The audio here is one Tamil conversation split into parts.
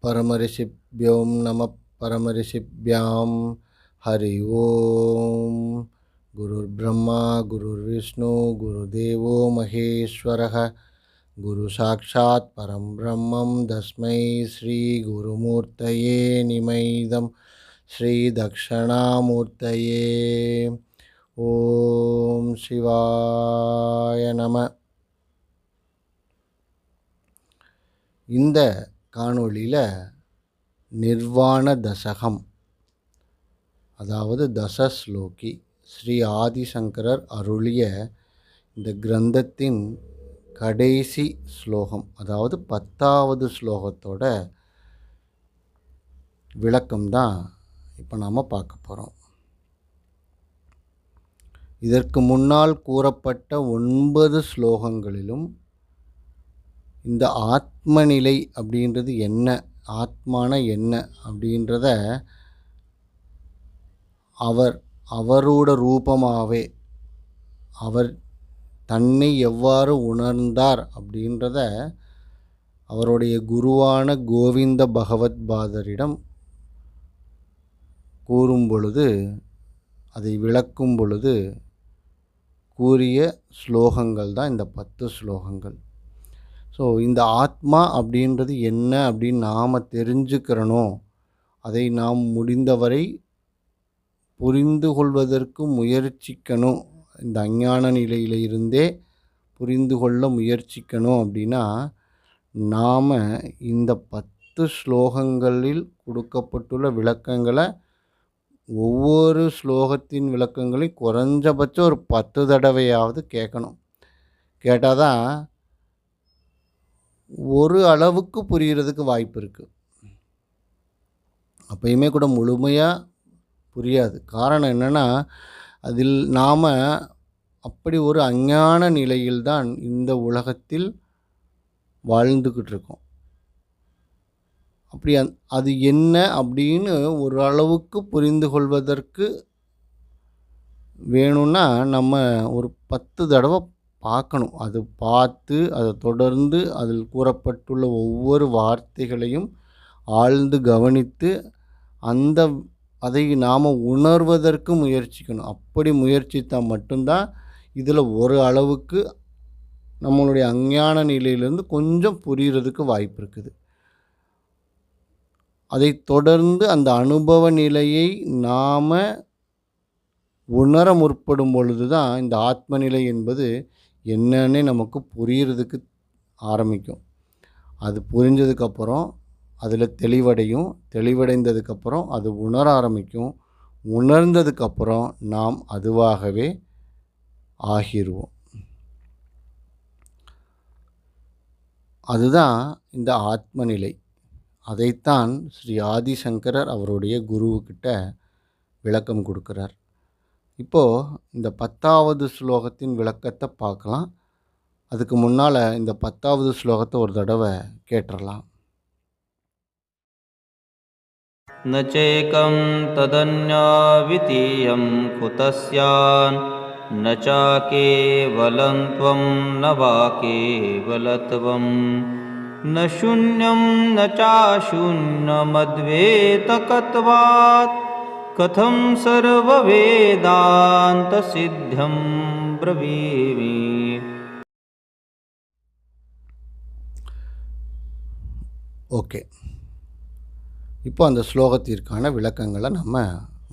परमऋषिभ्यो नमः परमऋषिभ्यां हरि ओम। गुरुर्ब्रह्मा गुरुर्विष्णु गुरुदेवो महेश्वरः गुरु साक्षात् परं ब्रह्मं तस्मै श्री गुरुमूर्तये निमैदं श्री दक्षिणामूर्तये। ओम शिवाय नमः। இந்த காணொளியில் நிர்வாண தசகம், அதாவது தசஸ்லோகி, ஸ்ரீ ஆதிசங்கரர் அருளிய இந்த கிரந்தத்தின் கடைசி ஸ்லோகம், அதாவது 10வது ஸ்லோகத்தோட விளக்கம்தான் இப்போ நாம் பார்க்க போகிறோம். இதற்கு முன்னால் கூறப்பட்ட 9 ஸ்லோகங்களிலும் இந்த ஆத்மநிலை அப்படின்றது என்ன, ஆத்மான என்ன அப்படின்றத அவரோட ரூபமாகவே அவர் தன்னை எவ்வாறு உணர்ந்தார் அப்படின்றத அவருடைய குருவான கோவிந்த பகவத் பாதரிடம் கூறும் பொழுது, அதை விளக்கும் பொழுது கூறிய ஸ்லோகங்கள் தான் இந்த 10 ஸ்லோகங்கள். ஸோ இந்த ஆத்மா அப்படின்றது என்ன அப்படின்னு நாம் தெரிஞ்சுக்கிறணும், அதை நாம் முடிந்தவரை புரிந்து கொள்வதற்கு முயற்சிக்கணும், இந்த அஞ்ஞான நிலையில் இருந்தே புரிந்து கொள்ள முயற்சிக்கணும். அப்படின்னா நாம் இந்த 10 ஸ்லோகங்களில் கொடுக்கப்பட்டுள்ள விளக்கங்களை, ஒவ்வொரு ஸ்லோகத்தின் விளக்கங்களையும் குறைஞ்சபட்சம் ஒரு 10 தடவையாவது கேட்கணும். கேட்டால் தான் ஒரு அளவுக்கு புரிகிறதுக்கு வாய்ப்பு இருக்குது. அப்பயுமே கூட முழுமையாக புரியாது. காரணம் என்னென்னா, அதில் நாம் அப்படி ஒரு அஞ்ஞான நிலையில்தான் இந்த உலகத்தில் வாழ்ந்துக்கிட்டு இருக்கோம். அப்படி அது என்ன அப்படின்னு ஒரு அளவுக்கு புரிந்து கொள்வதற்கு வேணும்னா நம்ம ஒரு 10 தடவை பார்க்கணும். அது பார்த்து அதை தொடர்ந்து அதில் கூறப்பட்டுள்ள ஒவ்வொரு வார்த்தைகளையும் ஆழ்ந்து கவனித்து அதை நாம் உணர்வதற்கு முயற்சிக்கணும். அப்படி முயற்சித்தால் மட்டும்தான் இதில் ஒரு அளவுக்கு நம்மளுடைய அஞ்ஞான நிலையிலேருந்து கொஞ்சம் புரிகிறதுக்கு வாய்ப்பு இருக்குது. அதை தொடர்ந்து அந்த அனுபவ நிலையை நாம் உணர முற்படும் பொழுது தான் இந்த ஆத்ம நிலை என்பது என்னன்னே நமக்கு புரிகிறதுக்கு ஆரம்பிக்கும். அது புரிஞ்சதுக்கப்புறம் அதில் தெளிவடையும். தெளிவடைந்ததுக்கப்புறம் அது உணர ஆரம்பிக்கும். உணர்ந்ததுக்கப்புறம் நாம் அதுவாகவே ஆகிடுவோம். அதுதான் இந்த ஆத்ம நிலை. அதைத்தான் ஸ்ரீ ஆதிசங்கரர் அவருடைய குருவுக்கிட்ட விளக்கம் கொடுக்குறார். இப்போது இந்த 10வது ஸ்லோகத்தின் விளக்கத்தை பார்க்கலாம். அதுக்கு முன்னால் இந்த 10வது ஸ்லோகத்தை ஒரு தடவை கேட்டுடலாம். ந சேகம் ததன்யாவிதீயம் குதஸ்யான் ந சாகேவலம் த்வம் ந வா கேவலத்வம் ந சூன்யம் ந சாசூன்யமத்வைதகத்வாத் கதம் சர்வ வேதாந்த சித்தம் பிரவீமி. ஓகே, இப்போ அந்த ஸ்லோகத்திற்கான விளக்கங்களை நம்ம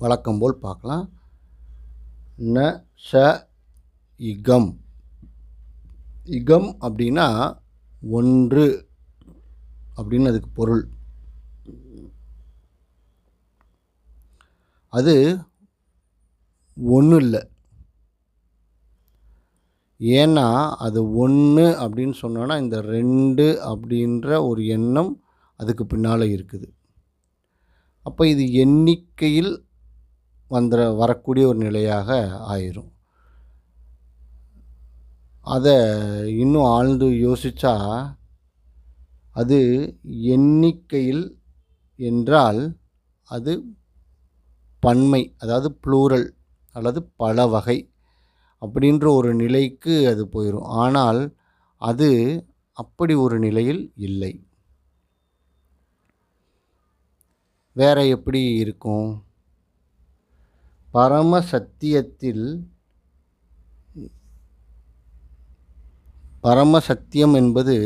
வழக்கம் போல் பார்க்கலாம். ந ச இகம். இகம் அப்படின்னா ஒன்று அப்படின்னு அதுக்கு பொருள். அது ஒன்றும் இல்லை. ஏன்னா அது ஒன்று அப்படின்னு சொன்னோன்னா இந்த 2 அப்படின்ற ஒரு எண்ணம் அதுக்கு பின்னால் இருக்குது. அப்போ இது எண்ணிக்கையில் வரக்கூடிய ஒரு நிலையாக ஆயிரும். அதை இன்னும் ஆழ்ந்து யோசித்தா அது எண்ணிக்கையில் என்றால் அது பன்மை, அதாவது ப்ளூரல் அல்லது பல வகை அப்படின்ற ஒரு நிலைக்கு அது போயிடும். ஆனால் அது அப்படி ஒரு நிலையில் இல்லை. வேற எப்படி இருக்கும்? பரம சத்தியம் என்பது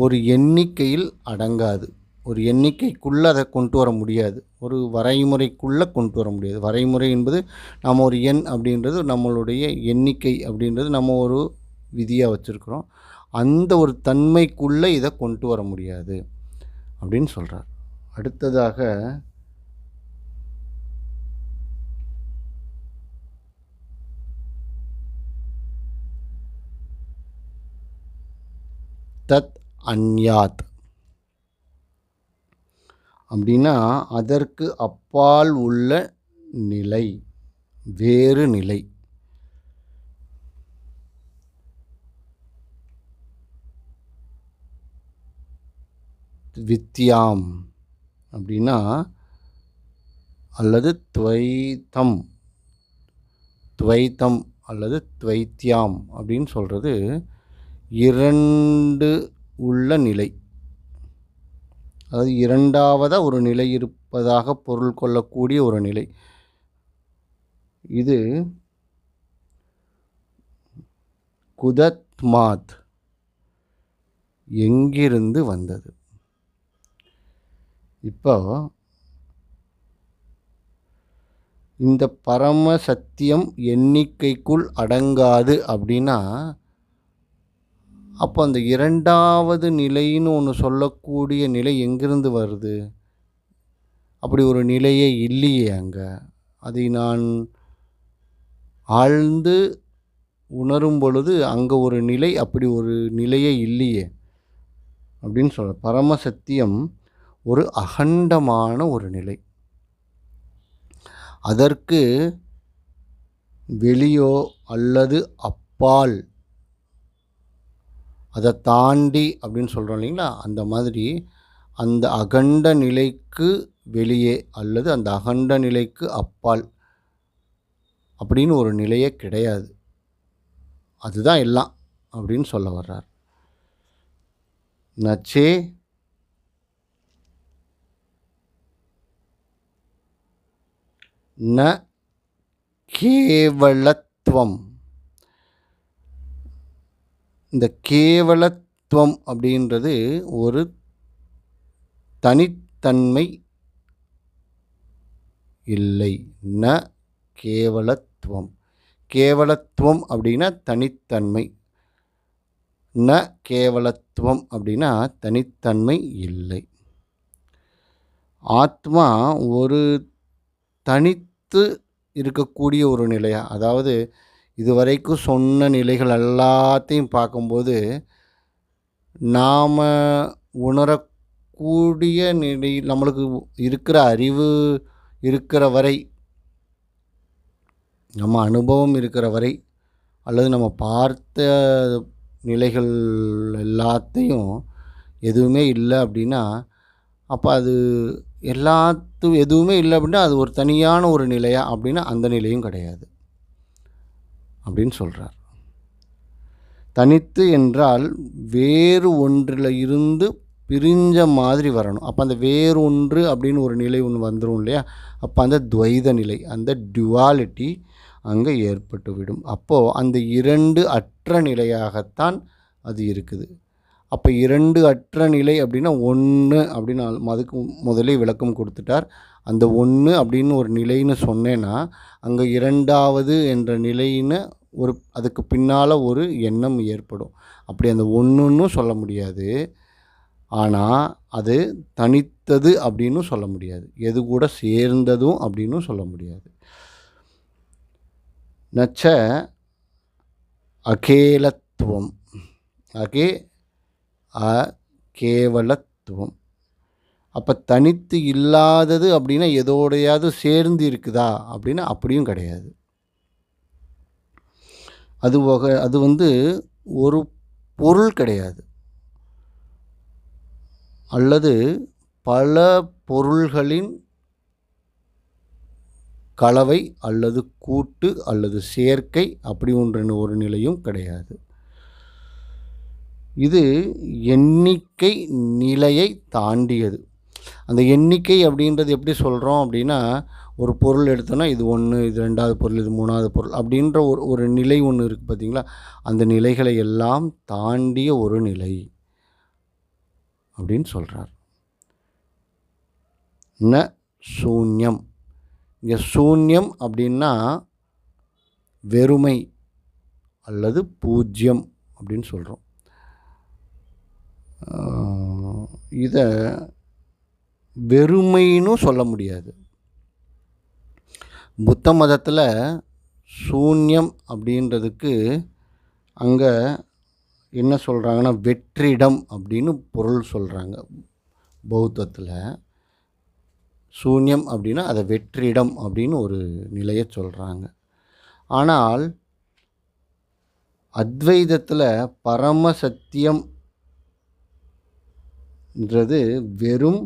ஒரு எண்ணிக்கையில் அடங்காது. ஒரு எண்ணிக்கைக்குள்ளே அதை கொண்டு வர முடியாது. ஒரு வரைமுறைக்குள்ளே கொண்டு வர முடியாது. வரைமுறை என்பது நம்ம ஒரு எண் அப்படின்றது நம்மளுடைய எண்ணிக்கை அப்படின்றது நம்ம ஒரு விதியாக வச்சுருக்குறோம். அந்த ஒரு தன்மைக்குள்ளே இதை கொண்டு வர முடியாது அப்படின்னு சொல்கிறார். அடுத்ததாக தத் அன்யாத் அப்படின்னா அதற்கு அப்பால் உள்ள நிலை, வேறு நிலை. வித்யாம் அப்படின்னா அல்லது துவைத்தம் அல்லது துவைத்தியாம் அப்படின்னு சொல்கிறது இரண்டு உள்ள நிலை. அதாவது இரண்டாவதாக ஒரு நிலை இருப்பதாக பொருள் கொள்ளக்கூடிய ஒரு நிலை. இது குதத்மாத் எங்கிருந்து வந்தது? இப்போ இந்த பரம சத்தியம் எண்ணிக்கைக்குள் அடங்காது அப்படின்னா அப்போ அந்த இரண்டாவது நிலைன்னு ஒன்று சொல்லக்கூடிய நிலை எங்கிருந்து வருது? அப்படி ஒரு நிலையே இல்லையே அங்கே. அதை நான் ஆழ்ந்து உணரும் பொழுது அங்கே ஒரு நிலை, அப்படி ஒரு நிலையே இல்லையே அப்படின்னு சொல்ல. பரமசத்தியம் ஒரு அகண்டமான ஒரு நிலை. அதற்கு வெளியோ அல்லது அப்பால், அதை தாண்டி அப்படின்னு சொல்கிறோம் இல்லைங்களா, அந்த மாதிரி அந்த அகண்ட நிலைக்கு வெளியே அல்லது அந்த அகண்ட நிலைக்கு அப்பால் அப்படின்னு ஒரு நிலையே கிடையாது. அதுதான் எல்லாம் அப்படின்னு சொல்ல வர்றார். நச்சே ந கேவலத்துவம். இந்த கேவலத்துவம் அப்படின்றது ஒரு தனித்தன்மை இல்லை. ந கேவலத்துவம். கேவலத்துவம் அப்படின்னா தனித்தன்மை. ந கேவலத்துவம் அப்படின்னா தனித்தன்மை இல்லை. ஆத்மா ஒரு தனித்து இருக்கக்கூடிய ஒரு நிலையா, அதாவது இதுவரைக்கும் சொன்ன நிலைகள் எல்லாத்தையும் பார்க்கும்போது நாம் உணரக்கூடிய நிலை, நம்மளுக்கு இருக்கிற அறிவு இருக்கிற வரை, நம்ம அனுபவம் இருக்கிற வரை, அல்லது நம்ம பார்த்த நிலைகள் எல்லாத்தையும் எதுவுமே இல்லை அப்படின்னா அப்போ அது எதுவுமே இல்லை அப்படின்னா அது ஒரு தனியான ஒரு நிலையா அப்படின்னா அந்த நிலையும் கிடையாது அப்படின்னு சொல்கிறார். தனித்து என்றால் வேறு ஒன்றில் இருந்து பிரிஞ்ச மாதிரி வரணும். அப்போ அந்த வேறு ஒன்று அப்படின்னு ஒரு நிலை ஒன்று வந்துடும் இல்லையா, அப்போ அந்த துவைத நிலை, அந்த டுவாலிட்டி அங்கே ஏற்பட்டுவிடும். அப்போது அந்த இரண்டு அற்ற நிலையாகத்தான் அது இருக்குது. அப்போ இரண்டு அற்ற நிலை அப்படின்னா ஒன்று அப்படின்னு அதுக்கு முதலே விளக்கம் கொடுத்துட்டார். அந்த ஒன்று அப்படின்னு ஒரு நிலைன்னு சொன்னேன்னா அங்கே இரண்டாவது என்ற நிலைன்னு ஒரு அதுக்கு பின்னால் ஒரு எண்ணம் ஏற்படும். அப்படி அந்த ஒன்றுன்னு சொல்ல முடியாது, ஆனால் அது தனித்தது அப்படின்னு சொல்ல முடியாது, எது கூட சேர்ந்ததும் அப்படின்னு சொல்ல முடியாது. நச்ச அகேலத்துவம். கேவலத்துவம். அப்போ தனித்து இல்லாதது அப்படின்னா எதோடையாவது சேர்ந்து இருக்குதா அப்படின்னா அப்படியும் கிடையாது. அது ஒரு பொருள் கிடையாது, அல்லது பல பொருள்களின் கலவை அல்லது கூட்டு அல்லது சேர்க்கை அப்படி ஒரு நிலையும் கிடையாது. இது எண்ணிக்கை நிலையை தாண்டியது. அந்த எண்ணிக்கை அப்படின்றது எப்படி சொல்கிறோம் அப்படின்னா, ஒரு பொருள் எடுத்தோன்னா இது 1, இது 2வது பொருள், இது 3வது பொருள் அப்படின்ற ஒரு நிலை ஒன்று இருக்குது பார்த்தீங்களா? அந்த நிலைகளை எல்லாம் தாண்டிய ஒரு நிலை அப்படின்னு சொல்கிறார். ந சூன்யம். இங்கே சூன்யம் அப்படின்னா வெறுமை அல்லது பூஜ்யம் அப்படின்னு சொல்கிறோம். இதை வெறுமைன்னு சொல்ல முடியாது. புத்த மதத்தில் சூன்யம் அப்படின்றதுக்கு அங்கே என்ன சொல்கிறாங்கன்னா வெற்றிடம் அப்படின்னு பொருள் சொல்கிறாங்க. பௌத்தத்தில் சூன்யம் அப்படின்னா அதை வெற்றிடம் அப்படின்னு ஒரு நிலையை சொல்கிறாங்க. ஆனால் அத்வைதத்தில் பரமசத்தியம்ன்றது வெறும்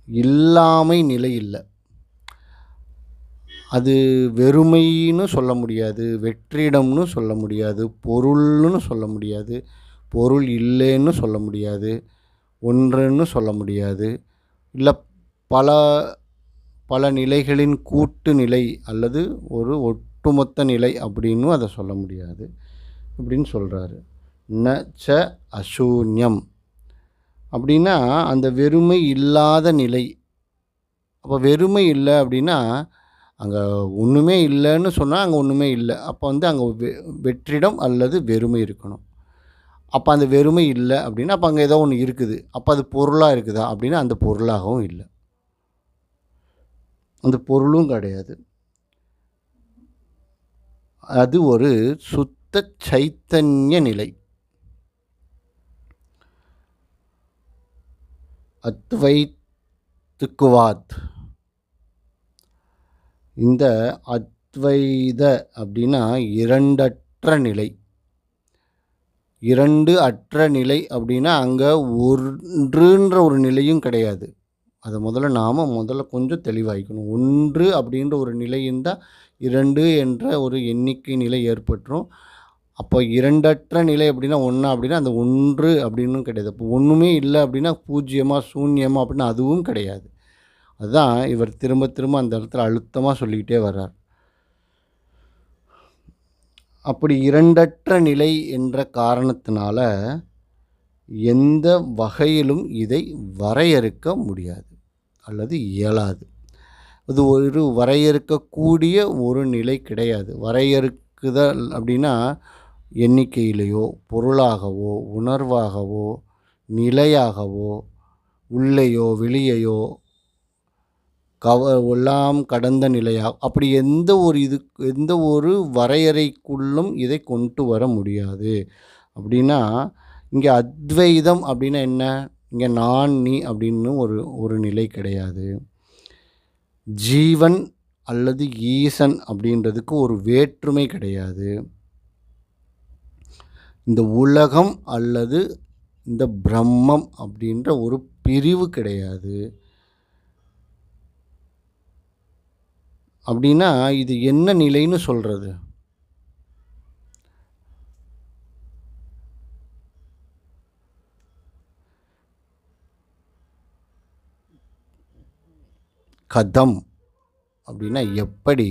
இல்லாமை நிலை இல்லை. அது வெறுமைன்னு சொல்ல முடியாது, வெற்றிடம்னு சொல்ல முடியாது, பொருள்னு சொல்ல முடியாது, பொருள் இல்லைன்னு சொல்ல முடியாது, ஒன்றுன்னு சொல்ல முடியாது, இல்லை பல பல நிலைகளின் கூட்டு நிலை அல்லது ஒரு ஒட்டுமொத்த நிலை அப்படின்னும் அதை சொல்ல முடியாது அப்படின்னு சொல்கிறாரு. ந ச அசூன்யம் அப்படின்னா அந்த வெறுமை இல்லாத நிலை. அப்போ வெறுமை இல்லை அப்படின்னா அங்கே ஒன்றுமே இல்லைன்னு சொன்னால் அங்கே ஒன்றுமே இல்லை. அப்போ அங்கே வெற்றிடம் அல்லது வெறுமை இருக்கணும். அப்போ அந்த வெறுமை இல்லை அப்படின்னா அப்போ அங்கே ஏதோ ஒன்று இருக்குது. அப்போ அது பொருளாக இருக்குதா அப்படின்னா அந்த பொருளாகவும் இல்லை, அந்த பொருளும் கிடையாது. அது ஒரு சுத்த சைத்தன்ய நிலை. அத்வைத்துக்குவாத். இந்த அத்வைத அப்படின்னா இரண்டற்ற நிலை. இரண்டு அற்ற நிலை அப்படின்னா அங்கே ஒன்றுன்ற ஒரு நிலையும் கிடையாது. அதை முதல்ல கொஞ்சம் தெளிவாகிக்கணும். ஒன்று அப்படின்ற ஒரு நிலை இருந்தால் 2 என்ற ஒரு எண்ணிக்கை நிலை ஏற்பட்டுரும். அப்போ இரண்டற்ற நிலை அப்படின்னா ஒன்றா அப்படின்னா அந்த ஒன்று அப்படின்னு கிடையாது. அப்போ ஒன்றுமே இல்லை அப்படின்னா பூஜ்ஜியமாக சூன்யமாக அப்படின்னா அதுவும் கிடையாது. அதுதான் இவர் திரும்ப திரும்ப அந்த இடத்துல அழுத்தமாக சொல்லிக்கிட்டே வர்றார். அப்படி இரண்டற்ற நிலை என்ற காரணத்தினால எந்த வகையிலும் இதை வரையறுக்க முடியாது அல்லது இயலாது. அது ஒரு வரையறுக்கக்கூடிய ஒரு நிலை கிடையாது. வரையறுக்குதல் அப்படின்னா எண்ணிக்கையிலேயோ பொருளாகவோ உணர்வாகவோ நிலையாகவோ உள்ளேயோ வெளியேயோ எல்லாம் கடந்த நிலையாக அப்படி எந்த ஒரு வரையறைக்குள்ளும் இதை கொண்டு வர முடியாது. அப்படின்னா இங்கே அத்வைதம் அப்படின்னா என்ன? இங்கே நான் நீ அப்படின்னு ஒரு நிலை கிடையாது. ஜீவன் அல்லது ஈசன் அப்படின்றதுக்கு ஒரு வேற்றுமை கிடையாது. இந்த உலகம் அல்லது இந்த பிரம்மம் அப்படின்ற ஒரு பிரிவு கிடையாது. அப்படின்னா இது என்ன நிலைன்னு சொல்கிறது? கதம் அப்படின்னா எப்படி?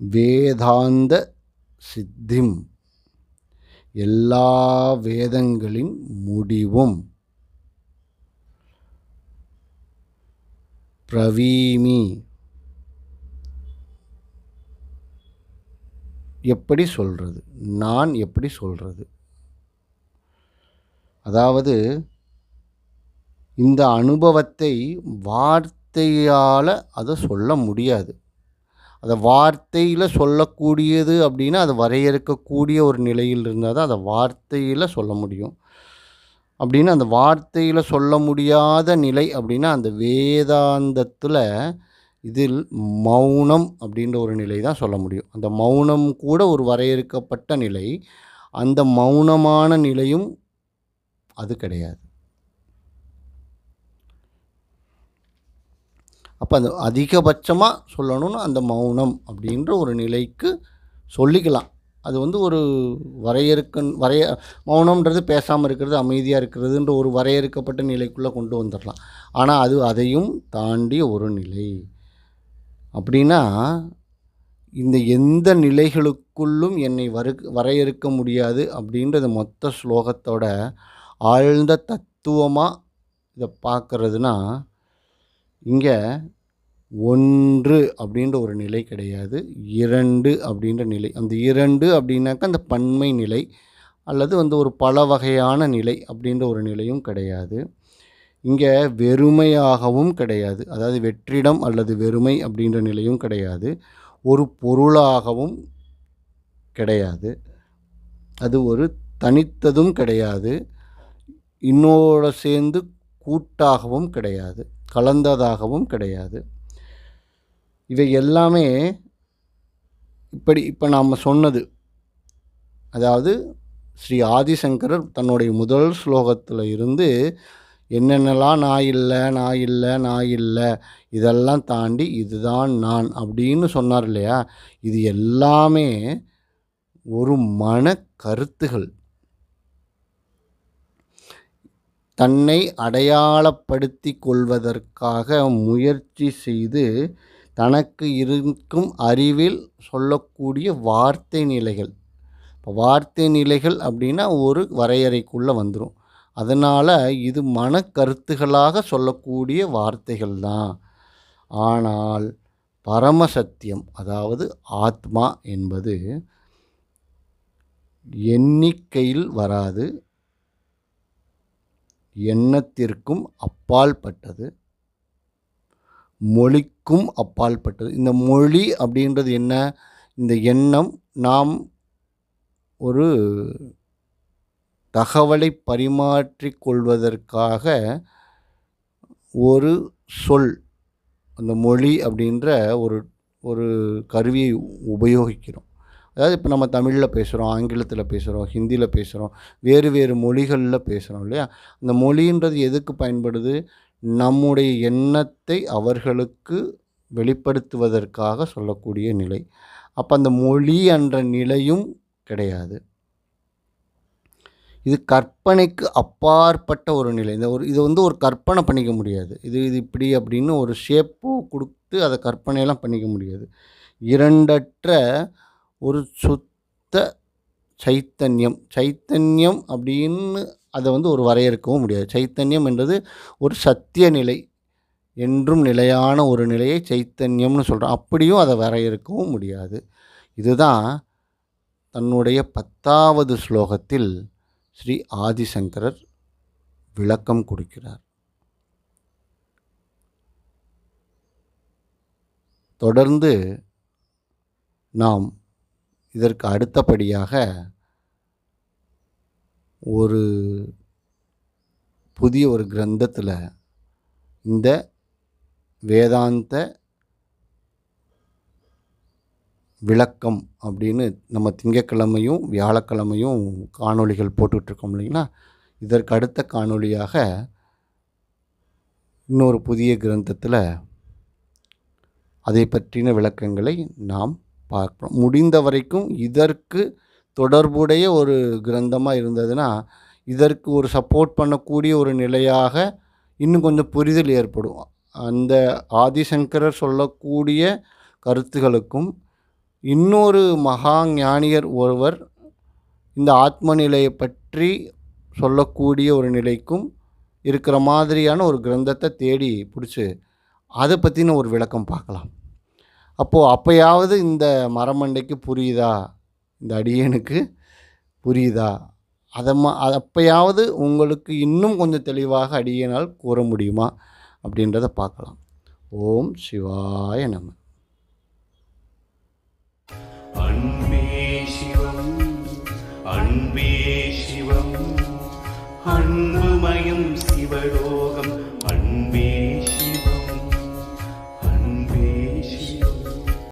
வேதாந்த சித்திம், எல்லா வேதங்களின் முடிவும், பிரவீமி எப்படி சொல்கிறது? நான் எப்படி சொல்கிறது? அதாவது இந்த அனுபவத்தை வார்த்தையால் அதை சொல்ல முடியாது. அதை வார்த்தையில் சொல்லக்கூடியது அப்படின்னா அது வரையறுக்கக்கூடிய ஒரு நிலையில் இருந்தால் தான் அதை வார்த்தையில் சொல்ல முடியும். அப்படின்னா அந்த வார்த்தையில் சொல்ல முடியாத நிலை அப்படின்னா அந்த வேதாந்தத்தில் இதில் மௌனம் அப்படின்ற ஒரு நிலை தான் சொல்ல முடியும். அந்த மௌனம் கூட ஒரு வரையறுக்கப்பட்ட நிலை. அந்த மௌனமான நிலையும் அது கிடையாது. அப்போ அந்த அதிகபட்சமாக சொல்லணும்னா அந்த மௌனம் அப்படின்ற ஒரு நிலைக்கு சொல்லிக்கலாம். அது வந்து ஒரு மௌனம்ன்றது பேசாமல் இருக்கிறது, அமைதியாக இருக்கிறதுன்ற ஒரு வரையறுக்கப்பட்ட நிலைக்குள்ளே கொண்டு வந்துடலாம். ஆனால் அது அதையும் தாண்டிய ஒரு நிலை. அப்படின்னா இந்த எந்த நிலைகளுக்குள்ளும் என்னை வரையறுக்க முடியாது அப்படின்றது மொத்த ஸ்லோகத்தோட ஆழ்ந்த தத்துவமாக இதை பார்க்கறதுனா, இங்கே 1 அப்படின்ற ஒரு நிலை கிடையாது, 2 அப்படின்ற நிலை. அந்த 2 அப்படின்னாக்கா அந்த பன்மை நிலை அல்லது வந்து ஒரு பல வகையான நிலை அப்படின்ற ஒரு நிலையும் கிடையாது. இங்கே வெறுமையாகவும் கிடையாது, அதாவது வெற்றிடம் அல்லது வெறுமை அப்படின்ற நிலையும் கிடையாது, ஒரு பொருளாகவும் கிடையாது, அது ஒரு தனித்ததும் கிடையாது, இன்னோட சேர்ந்து கூட்டாகவும் கிடையாது, கலந்ததாகவும் கிடையாது. இவை எல்லாமே இப்போ நாம் சொன்னது, அதாவது ஸ்ரீ ஆதிசங்கரர் தன்னுடைய முதல் ஸ்லோகத்தில் இருந்து என்னென்னலாம் நான் இல்லை இதெல்லாம் தாண்டி இதுதான் நான் அப்படின்னு சொன்னார் இல்லையா, இது எல்லாமே ஒரு மன கருத்துகள். தன்னை அடையாளப்படுத்தி கொள்வதற்காக முயற்சி செய்து தனக்கு இருக்கும் அறிவில் சொல்லக்கூடிய வார்த்தை நிலைகள். இப்போ வார்த்தை நிலைகள் அப்படின்னா ஒரு வரையறைக்குள்ளே வந்துடும். அதனால் இது மனக்கருத்துகளாக சொல்லக்கூடிய வார்த்தைகள் தான். ஆனால் பரமசத்தியம், அதாவது ஆத்மா என்பது எண்ணிக்கையில் வராது, எண்ணத்திற்கும் அப்பாற்பட்டது, மொழிக்கும் அப்பாற்பட்டது. இந்த மொழி அப்படின்றது என்ன? இந்த எண்ணம் நாம் ஒரு தகவலை பரிமாற்றிக் கொள்வதற்காக ஒரு சொல், அந்த மொழி அப்படின்ற ஒரு கருவியை உபயோகிக்கிறோம். அதாவது இப்போ நம்ம தமிழில் பேசுகிறோம், ஆங்கிலத்தில் பேசுகிறோம், ஹிந்தியில் பேசுகிறோம், வேறு மொழிகளில் பேசுகிறோம் இல்லையா? அந்த மொழின்றது எதுக்கு பயன்படுது? நம்முடைய எண்ணத்தை அவர்களுக்கு வெளிப்படுத்துவதற்காக சொல்லக்கூடிய நிலை. அப்போ அந்த மொழி என்ற நிலையும் கிடையாது. இது கற்பனைக்கு அப்பாற்பட்ட ஒரு நிலை. இது வந்து ஒரு கற்பனை பண்ணிக்க முடியாது. இது இப்படி அப்படின்னு ஒரு ஷேப்பு கொடுத்து அதை கற்பனையெல்லாம் பண்ணிக்க முடியாது. இரண்டற்ற ஒரு சுத்த சைத்தன்யம் அப்படின்னு அதை வந்து ஒரு வரையறுக்கவும் முடியாது. சைத்தன்யம் என்றது ஒரு சத்திய நிலை, என்றும் நிலையான ஒரு நிலையை சைத்தன்யம்னு சொல்கிறோம். அப்படியும் அதை வரையறுக்கவும் முடியாது. இதுதான் தன்னுடைய 10வது ஸ்லோகத்தில் ஸ்ரீ ஆதிசங்கரர் விளக்கம் கொடுக்கிறார். தொடர்ந்து நாம் இதற்கு அடுத்தபடியாக ஒரு புதிய ஒரு கிரந்தத்தில் இந்த வேதாந்த விளக்கம் அப்படின்னு நம்ம திங்கட்கிழமையும் வியாழக்கிழமையும் காணொளிகள் போட்டுட்ருக்கோம் இல்லைங்களா? இதற்கு அடுத்த காணொளியாக இன்னொரு புதிய கிரந்தத்தில் அதை பற்றின விளக்கங்களை நாம் பார்ப்போம். முடிந்த வரைக்கும் இதற்கு தொடர்புடைய ஒரு கிரந்தமாக இருந்ததுன்னா இதற்கு ஒரு சப்போர்ட் பண்ணக்கூடிய ஒரு நிலையாக இன்னும் கொஞ்சம் புரிதல் ஏற்படும். அந்த ஆதிசங்கரர் சொல்லக்கூடிய கருத்துகளுக்கும் இன்னொரு மகா ஞானியர் ஒருவர் இந்த ஆத்ம நிலையை பற்றி சொல்லக்கூடிய ஒரு நிலைக்கும் இருக்கிற மாதிரியான ஒரு கிரந்தத்தை தேடி பிடிச்சி அதை பற்றின ஒரு விளக்கம் பார்க்கலாம். அப்போயாவது இந்த மரமண்டைக்கு புரியுதா, இந்த அடியனுக்கு புரியுதா, அப்போயாவது உங்களுக்கு இன்னும் கொஞ்சம் தெளிவாக அடியனால் கூற முடியுமா அப்படின்றத பார்க்கலாம். ஓம் சிவாய நம. அன்பே சிவம், அன்பே சிவம், அன்புமயம்